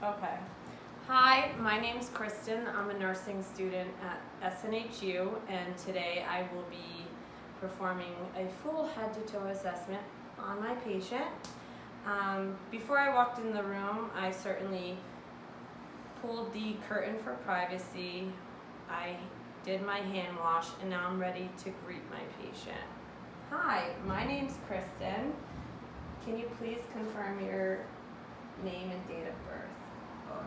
Okay. Hi, my name's Kristen. I'm a nursing student at SNHU, and today I will be performing a full head-to-toe assessment on my patient. Before I walked in the room, I certainly pulled the curtain for privacy. I did my hand wash, and now I'm ready to greet my patient. Hi, my name's Kristen. Can you please confirm your name and date of birth?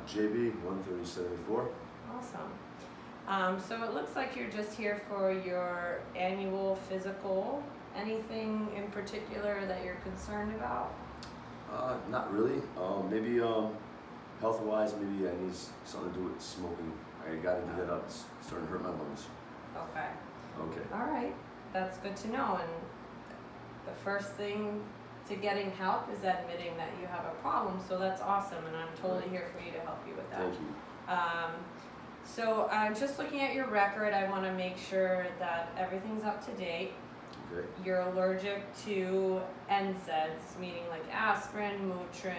JB 13074. Awesome. So it looks like you're just here for your annual physical. Anything in particular that you're concerned about? Not really. Maybe health-wise, maybe I need something to do with smoking. I gotta give that up. It's starting to hurt my lungs. Okay. Okay. All right. That's good to know. And the first thing to getting help is admitting that you have a problem. So that's awesome, and I'm totally here for you to help you with that. Thank you. So I'm just looking at your record. I want to make sure that everything's up to date. Okay. You're allergic to NSAIDs, meaning like aspirin, Motrin,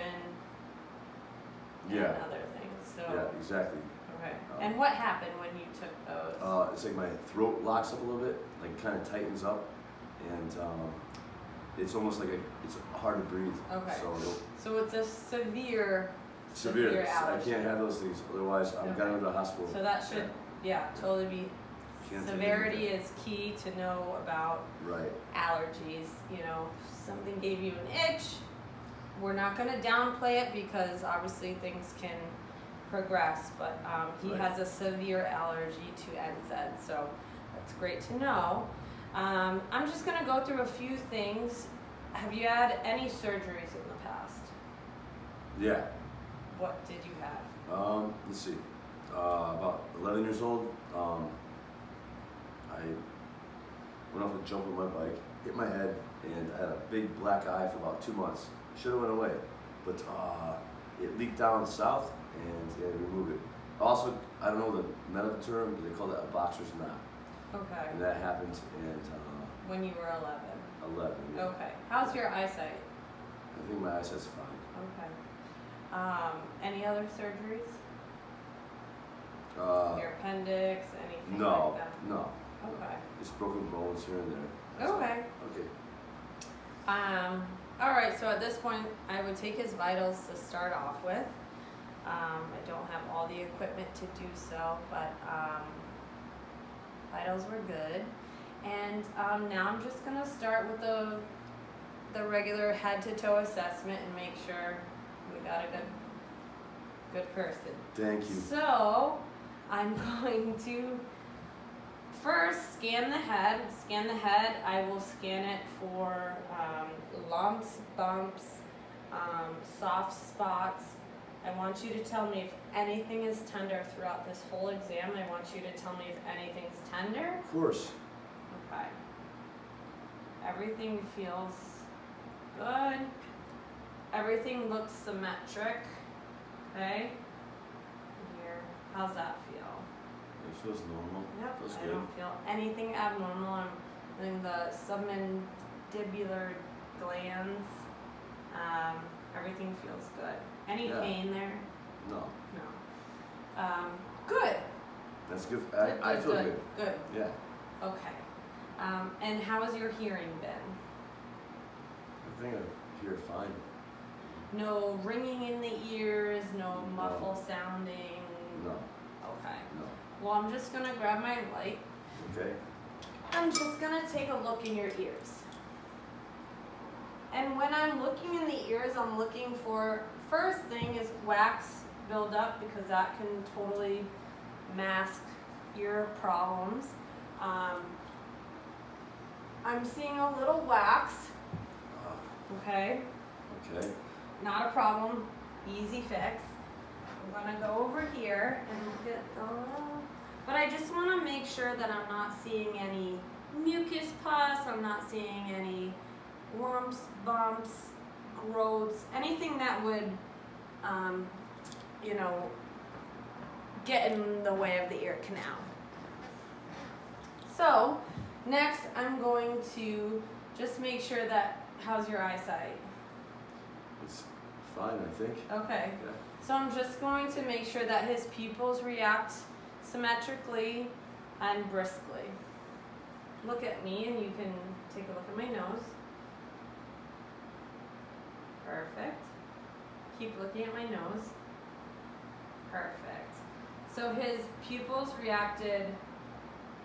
and Yeah. other things. So Yeah, exactly. okay. And what happened when you took those? It's like my throat locks up a little bit, like kind of tightens up, and it's almost like it's hard to breathe. Okay. So it's a severe severe. I allergy. can't have those things. Otherwise, I'm Okay. gotta go to the hospital. So that should, totally be. Can't take Severity anything. is key to know about Right. allergies. You know, if something gave you an itch, we're not going to downplay it because obviously things can progress, but he Right. has a severe allergy to NSAIDs, so that's great to know. I'm just going to go through a few things. Have you had any surgeries in the past? Yeah. What did you have? Let's see. About 11 years old. I went off a jump with my bike, hit my head, and I had a big black eye for about 2 months. Should have went away, but it leaked down south, and they removed it. Also, I don't know the medical term, but they call that a boxer's knot, Okay. and that happened at When you were 11. 11. Yeah. Okay. How's your eyesight? I think my eyesight's fine. Okay. Any other surgeries? Your appendix, anything No, like that? no. Okay. Just broken bones here and there. That's all. Okay. Okay. All right, so at this point, I would take his vitals to start off with. I don't have all the equipment to do so, but vitals were good. And now I'm just gonna start with the regular head-to-toe assessment and make sure we got a good person. Thank you. So I'm going to first scan the head. I will scan it for lumps, bumps, soft spots. I want you to tell me if anything is tender throughout this whole exam. I want you to tell me if anything's tender. Of course. Okay. Everything feels good. Everything looks symmetric. Okay. Here. How's that feel? It feels normal. Yep. Feels I good. don't feel anything abnormal. I'm in the submandibular glands. Everything feels good. Any Yeah. pain there? No. No. Good. That's good. I feel good. Good. Yeah. Okay. And how has your hearing been? I think I hear fine. No ringing in the ears, no muffle sounding? No. Okay. No. Well, I'm just going to grab my light. Okay. I'm just going to take a look in your ears. And when I'm looking in the ears, I'm looking for, first thing is wax buildup, because that can totally mask ear problems. I'm seeing a little wax. Okay. Okay. Not a problem, easy fix. I'm gonna go over here and look at but I just wanna make sure that I'm not seeing any mucus pus, I'm not seeing any lumps, bumps, growths, anything that would, get in the way of the ear canal. So, next I'm going to just make sure that, how's your eyesight? It's fine, I think. Okay. Yeah. So I'm just going to make sure that his pupils react symmetrically and briskly. Look at me and you can take a look at my nose. Perfect. Keep looking at my nose. Perfect. So his pupils reacted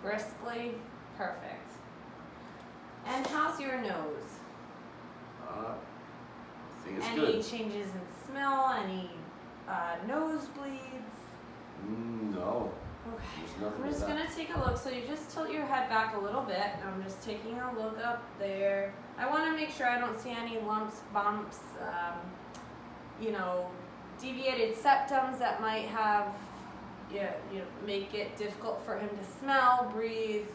briskly. Perfect. And how's your nose? I think it's Any good. changes in smell? Any nosebleeds? No. Okay. There's nothing I'm just like that. gonna take a look. So you just tilt your head back a little bit. I'm just taking a look up there. I want to make sure I don't see any lumps, bumps, deviated septums that might have, make it difficult for him to smell, breathe.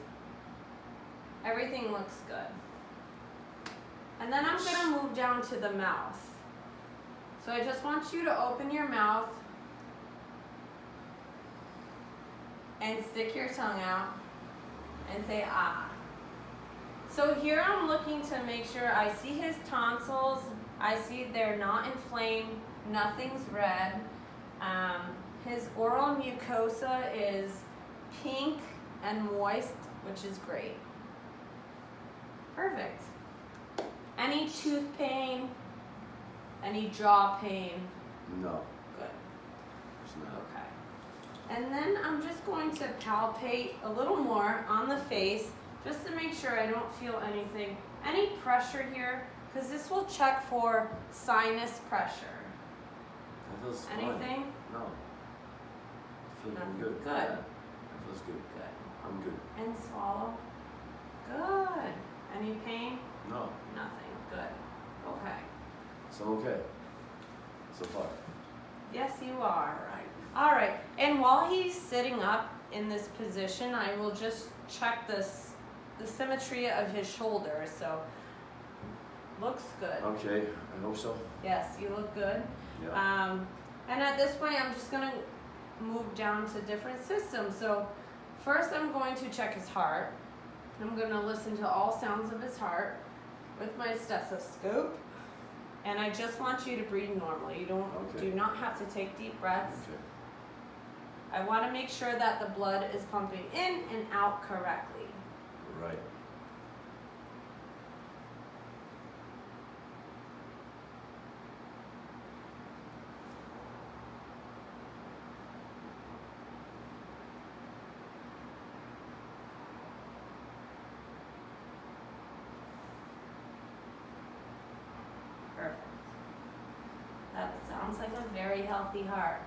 Everything looks good. And then I'm gonna move down to the mouth. So I just want you to open your mouth and stick your tongue out and say ah. So here I'm looking to make sure I see his tonsils. I see they're not inflamed, nothing's red. His oral mucosa is pink and moist, which is great. Perfect. Any tooth pain? Any jaw pain? No, Good. there's not. Okay. And then I'm just going to palpate a little more on the face just to make sure I don't feel anything, any pressure here, because this will check for sinus pressure. That feels fine. Anything? No. I feel Nothing. good. Good. Yeah, that feels good. Good. I'm good. And swallow. Good. Any pain? No. Nothing. Good. Okay. So I'm okay. So far. Yes, you are. Right. All right. And while he's sitting up in this position, I will just check the symmetry of his shoulders. So, looks good. Okay, I hope so. Yes, you look good. Yeah. And at this point, I'm just going to move down to different systems. So, first I'm going to check his heart. I'm going to listen to all sounds of his heart with my stethoscope. And I just want you to breathe normally. You do not have to take deep breaths. Okay. I want to make sure that the blood is pumping in and out correctly. Right. Perfect. That sounds like a very healthy heart.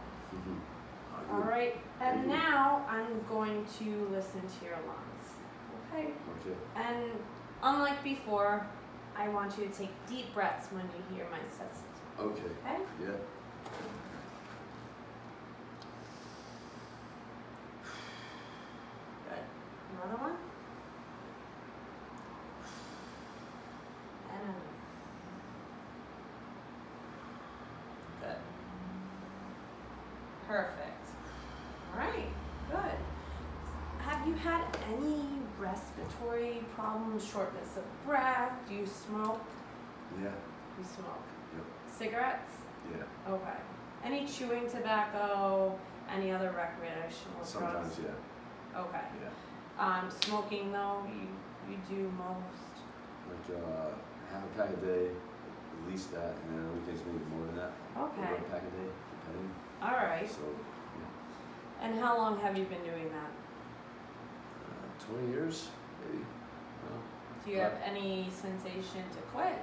All right, and now I'm going to listen to your lungs. Okay? Okay. And unlike before, I want you to take deep breaths when you hear my stethoscope. Okay. Okay? Yeah. Good. Another one. And another. Good. Perfect. All right. Good. Have you had any respiratory problems, shortness of breath? Do you smoke? Yeah. You smoke. Yep. Cigarettes? Yeah. Okay. Any chewing tobacco? Any other recreational drugs? Sometimes, yeah. Okay. Yeah. Smoking though, you do most? Like half a pack a day, at least that, and then on weekends maybe more than that. Okay. Over a pack a day, depending. All right. So, yeah. And how long have you been doing that? 20 years, maybe. Do you have any sensation to quit?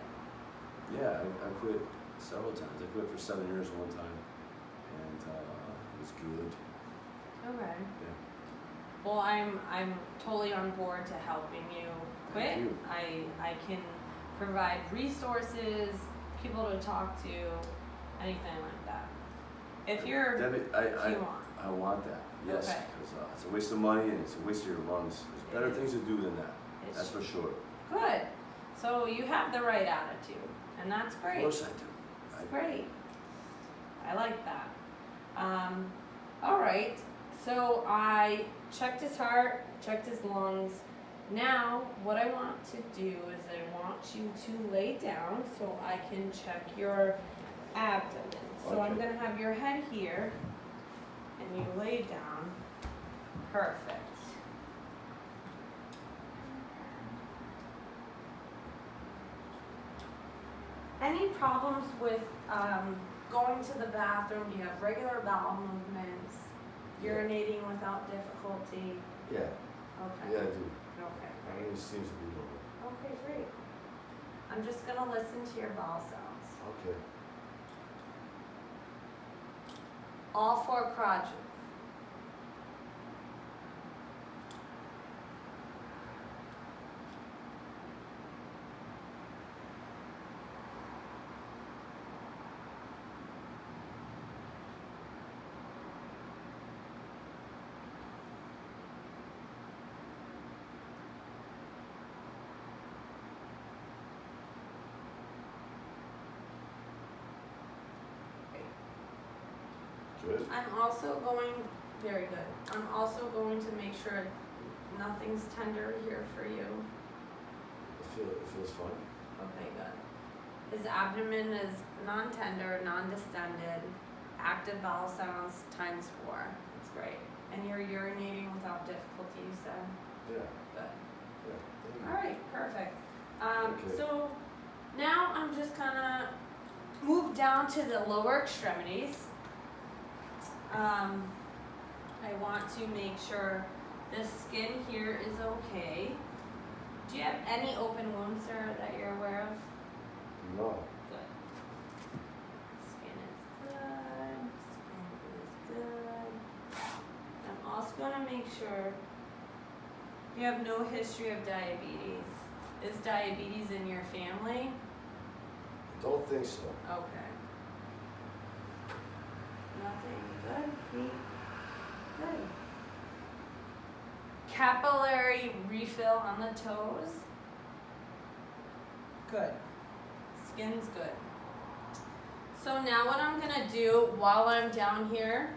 Yeah, I quit several times. I quit for 7 years one time, and it was good. Okay. Yeah. Well, I'm totally on board to helping you quit. Thank you. I can provide resources, people to talk to, anything like that. If you're, Debbie, if you want. I want that. Yes, Okay. because it's a waste of money and it's a waste of your lungs. There's better It things to do than that. It's That's for sure. good. So you have the right attitude, and that's Of great. course I do. That's great. I like that. All right. So I checked his heart, checked his lungs. Now, what I want to do is I want you to lay down so I can check your abdomen. So I'm Okay. gonna have your head here, and you lay down. Perfect. Any problems with going to the bathroom? Do you have regular bowel movements? Yeah. Urinating without difficulty? Yeah. Okay. Yeah, I do. Okay, great. Everything seems to be normal. Okay, great. I'm just gonna listen to your bowel sounds. Okay. All four crotches. Good. I'm also going, very good. I'm also going to make sure nothing's tender here for you. It feels fine. Okay, good. His abdomen is non-tender, non-distended, active bowel sounds times 4. That's great. And you're urinating without difficulty, you said? Yeah. Good. Yeah. Thank you. All right, perfect. Okay. So now I'm just gonna move down to the lower extremities. I want to make sure the skin here is okay. Do you have any open wounds, sir, that you're aware of? No. Good. Skin is good. Skin is good. I'm also going to make sure you have no history of diabetes. Is diabetes in your family? Don't think so. Okay. Nothing. Good. Feet. Good. Capillary refill on the toes. Good. Skin's good. So now what I'm going to do while I'm down here,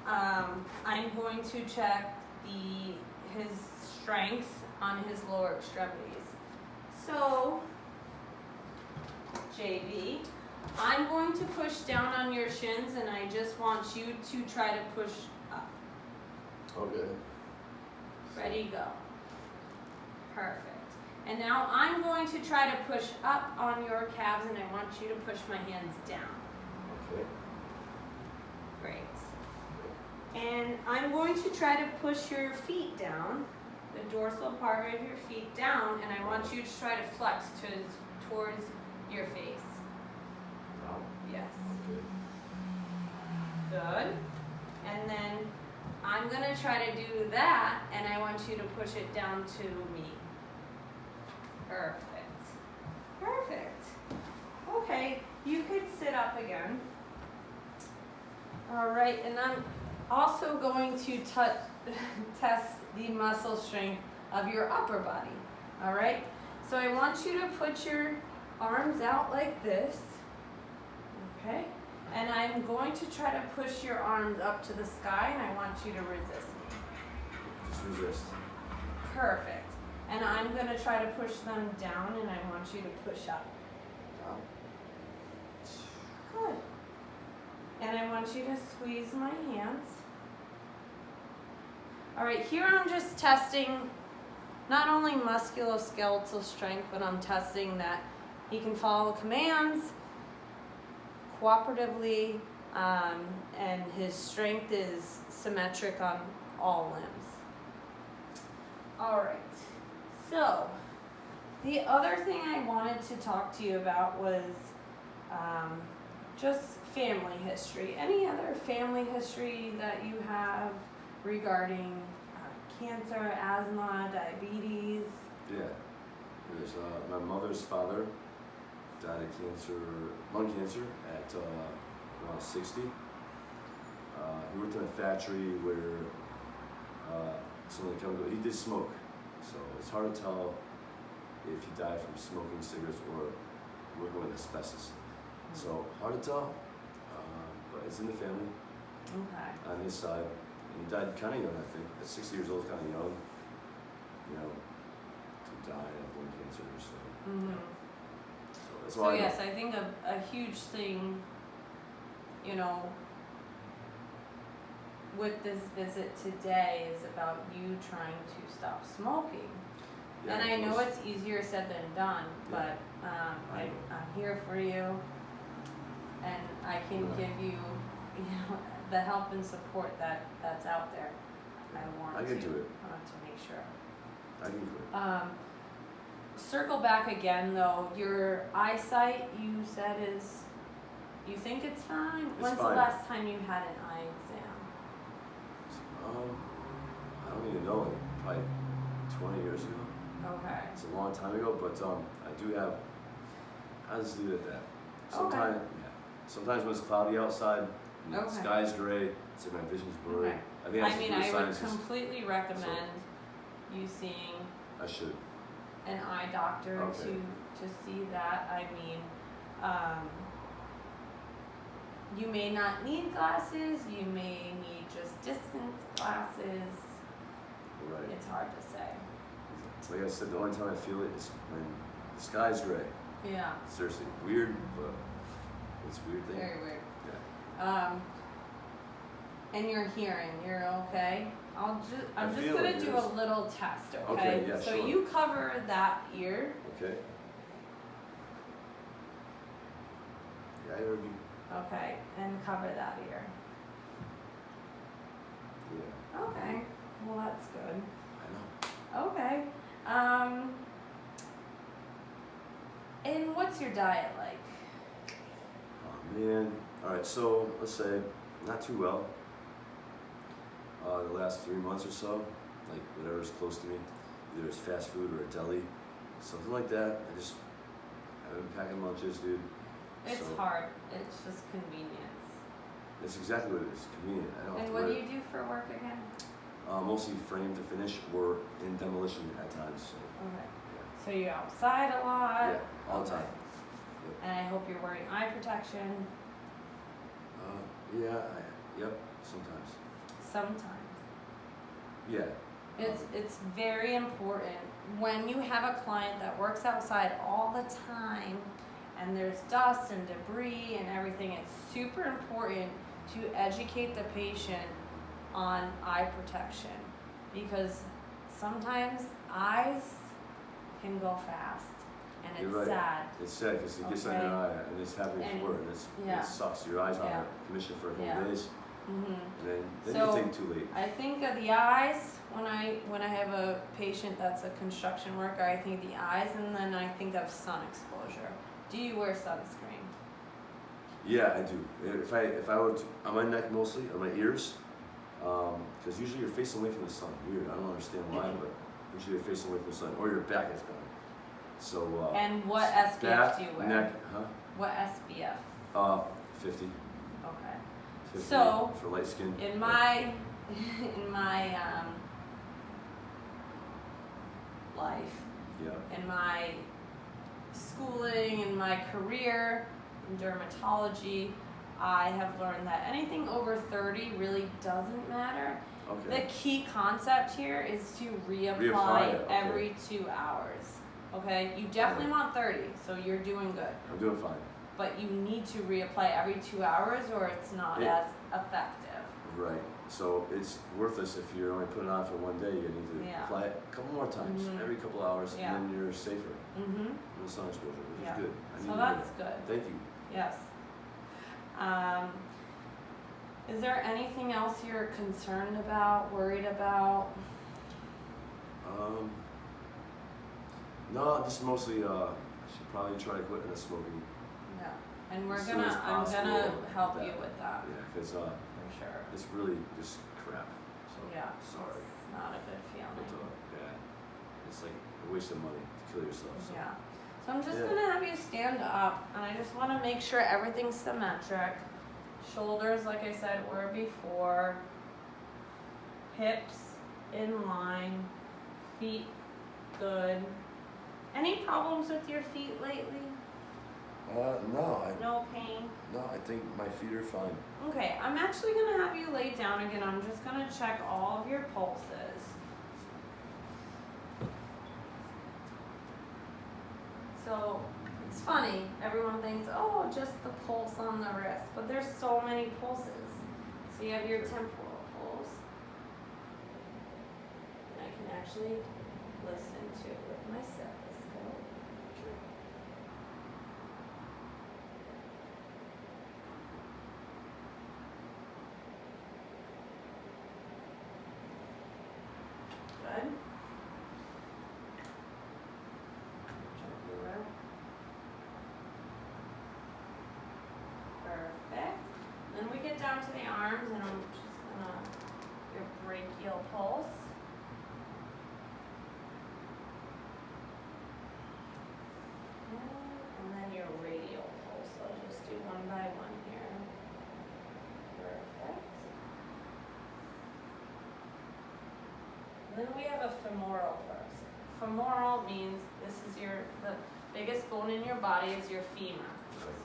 I'm going to check his strength on his lower extremities. So, JB, I'm going to push down on your shins, and I just want you to try to push up. Okay. Ready, go. Perfect. And now I'm going to try to push up on your calves, and I want you to push my hands down. Okay. Great. And I'm going to try to push your feet down, the dorsal part of your feet down, and I want you to try to flex towards your face. Now. Yes. Okay. Good. And then I'm going to try to do that, and I want you to push it down to me. Perfect. Perfect. Okay, you could sit up again. All right, and I'm also going to test the muscle strength of your upper body. All right, so I want you to put your arms out like this. Okay, and I'm going to try to push your arms up to the sky, and I want you to resist me. Just resist. Perfect. And I'm going to try to push them down, and I want you to push up. Now. Good. And I want you to squeeze my hands. All right, here I'm just testing not only musculoskeletal strength, but I'm testing that he can follow commands cooperatively, and his strength is symmetric on all limbs. All right. So, the other thing I wanted to talk to you about was just family history. Any other family history that you have regarding cancer, asthma, diabetes? Yeah. There's my mother's father died of cancer, lung cancer, at around 60. He worked in a factory where some of the chemicals, he did smoke. So it's hard to tell if he died from smoking cigarettes or working with asbestos. So hard to tell, but it's in the family Okay. on his side. And he died kind of young, I think. At 60 years old, kind of young, you know, to die of lung cancer. So, Mm-hmm. so that's So why. yes, I think a huge thing you know, with this visit today is about you trying to stop smoking. Yeah, And I of know course. it's easier said than done, Yeah. but I know. I'm here for you, and I can Yeah. give you, you know, the help and support that's out there. I can do it. I want to make sure. I can do it. Circle back again though. Your eyesight, you said is, you think it's fine? It's When's fine. the last time you had an eye exam? I don't even know, like probably 20 years ago. Okay. It's a long time ago, but I do have. I'll just leave it at that. Sometimes, yeah. Sometimes when it's cloudy outside, and the Okay. sky's gray, so my vision's blurry. Okay. I think that's I mean, to do with I would sinuses. completely recommend you seeing I should. an eye doctor Okay. to see that. I mean, you may not need glasses, you may need just distance glasses. Right. It's hard to say. Like I said, the only time I feel it is when the sky's gray. Yeah, Seriously, weird, but it's a weird thing. very weird. Yeah. And your hearing, you're okay? I'm just feel gonna it do is. a little test, okay? Okay, yeah, So sure. you cover that ear, Okay. Yeah, I heard you. okay, and cover that ear. Yeah, Okay, well that's good. I know. Okay. And what's your diet like? Oh man. All right. So let's say not too well. The last 3 months or so, like whatever's close to me, either it's fast food or a deli, something like that. I've been packing lunches, dude. It's So, hard. It's just convenience. It's exactly what it is. Convenient. I don't have And to what do worry. you do for work again? Mostly frame to finish or in demolition at times. So, Okay. yeah. So you're outside a lot? Yeah, all the time. And I hope you're wearing eye protection Yeah. Yep. Sometimes. sometimes. Yeah. It's very important when you have a client that works outside all the time and there's dust and debris and everything, it's super important to educate the patient on eye protection because sometimes eyes can go fast and it's You're right. sad. It's sad because it gets on Okay. your eye and it's happened And- before and yeah. it sucks. Your eyes Yeah. aren't commissioned for a couple Yeah. days Mm-hmm. and then So- you think too late. I think of the eyes when I have a patient that's a construction worker. I think of the eyes, and then I think of sun exposure. Do you wear sunscreen? Yeah, I do. If I were to, on my neck mostly, or my ears, because usually you're facing away from the sun. Weird. I don't understand why, but usually you're facing away from the sun, or your back is gone. So. And what SPF back, do you wear? neck, huh? What SPF? 50. Okay. 50 So, for light skin. In my life, Yeah. in my schooling, in my career in dermatology, I have learned that anything over 30 really doesn't matter. The Okay. key concept here is to reapply Reapply it, okay. every 2 hours. Okay? You definitely want 30, so you're doing good. I'm doing fine. But you need to reapply every 2 hours or it's not Yeah. as effective. Right. So it's worthless if you're only putting it on for one day. You need to Yeah. apply it a couple more times, Mhm. every couple hours, Yeah. and then you're safer Mm-hmm. from the sun exposure, which Yeah. is good. I So need to that's hear good. that. Thank you. Yes. Is there anything else you're concerned about, worried about? No, just mostly. I should probably try to quit the smoking. Yeah. And As soon as I'm possible gonna help with you that. with that Yeah, because for sure. it's really just crap. So Yeah. sorry, It's not a good but feeling. yeah, it's like a waste of money to kill yourself. So. Yeah. So I'm just Yeah. gonna have you stand up, and I just want to make sure everything's symmetric. Shoulders, like I said, were before. Hips in line. Feet good. Any problems with your feet lately? No, No pain? I think my feet are fine. Okay, I'm actually gonna have you lay down again. I'm just gonna check all of your pulses. So it's funny. Everyone thinks, oh, just the pulse on the wrist, but there's so many pulses. So you have your temporal pulse. And I can actually listen to it with my stethoscope. Okay. Good. Jump around. Perfect. Then we get down to the arms, and I'm just gonna your brachial pulse. And then your radial pulse. I'll just do one by one here. Perfect. Then we have a femoral pulse. Femoral means this is the biggest bone in your body is your femur.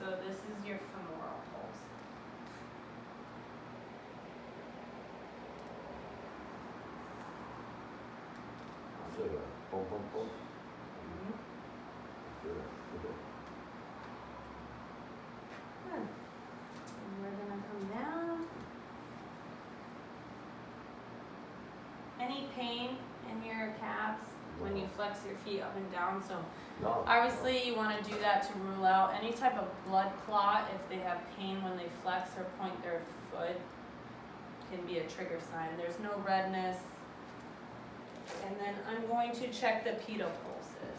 So this is your femoral pulse. I feel that. Boom, boom, boom. Mhm. I feel that. Okay. Good. And we're gonna come down. Any pain in your calves when you flex your feet up and down? So No. obviously you want to do that to rule out any type of blood clot. If they have pain when they flex or point their foot, can be a trigger sign. There's no redness. And then I'm going to check the pedal pulses.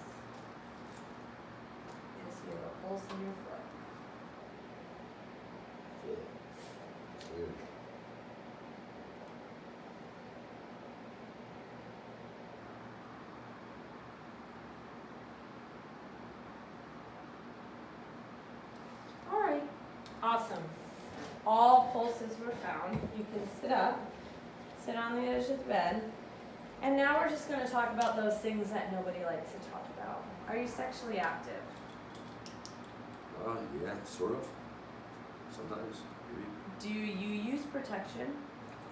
Yes, you have a pulse in your foot. I feel it. It's weird. All right, awesome. All pulses were found. You can sit up, sit on the edge of the bed. And now we're just going to talk about those things that nobody likes to talk about. Are you sexually active? Yeah, sort of. Sometimes, maybe. Do you use protection?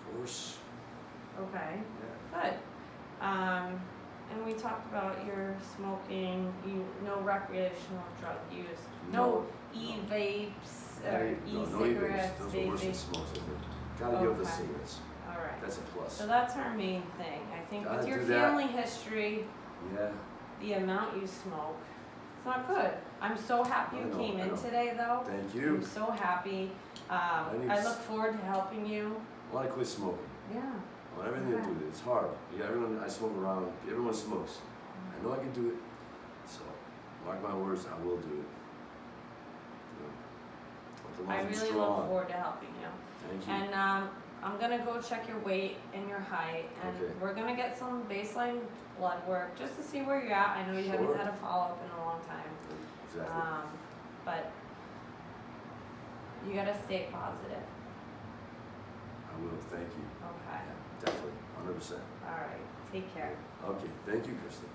Of course. Okay, Yeah. good. And we talked about your smoking, no recreational drug use, no e-vapes or No e-cigarettes, e-vapes. Those are worse than vaping. smokes, I think. Gotta give up the Okay. cigarettes. All right. That's a plus. So that's our main thing. I think Gotta with your do that. family history, Yeah. the amount you smoke, it's not good. I'm so happy I you know, came I in know. today, though. Thank I'm you. so happy. need I s- look forward to helping you. I want to quit smoking. Yeah. I want everything to do with it. It's hard. Yeah, everyone I smoke around, everyone smokes. I know I can do it. So, mark my words, I will do it. You know, but the I ones really strong. look forward to helping you. Thank you. And I'm gonna go check your weight and your height, and Okay. we're gonna get some baseline blood work just to see where you're at. I know you Sure. haven't had a follow up in a long time, Exactly. but you gotta stay positive. I will. Thank you. Okay. Definitely. 100%. All right. Take care. Okay. Thank you, Kristen.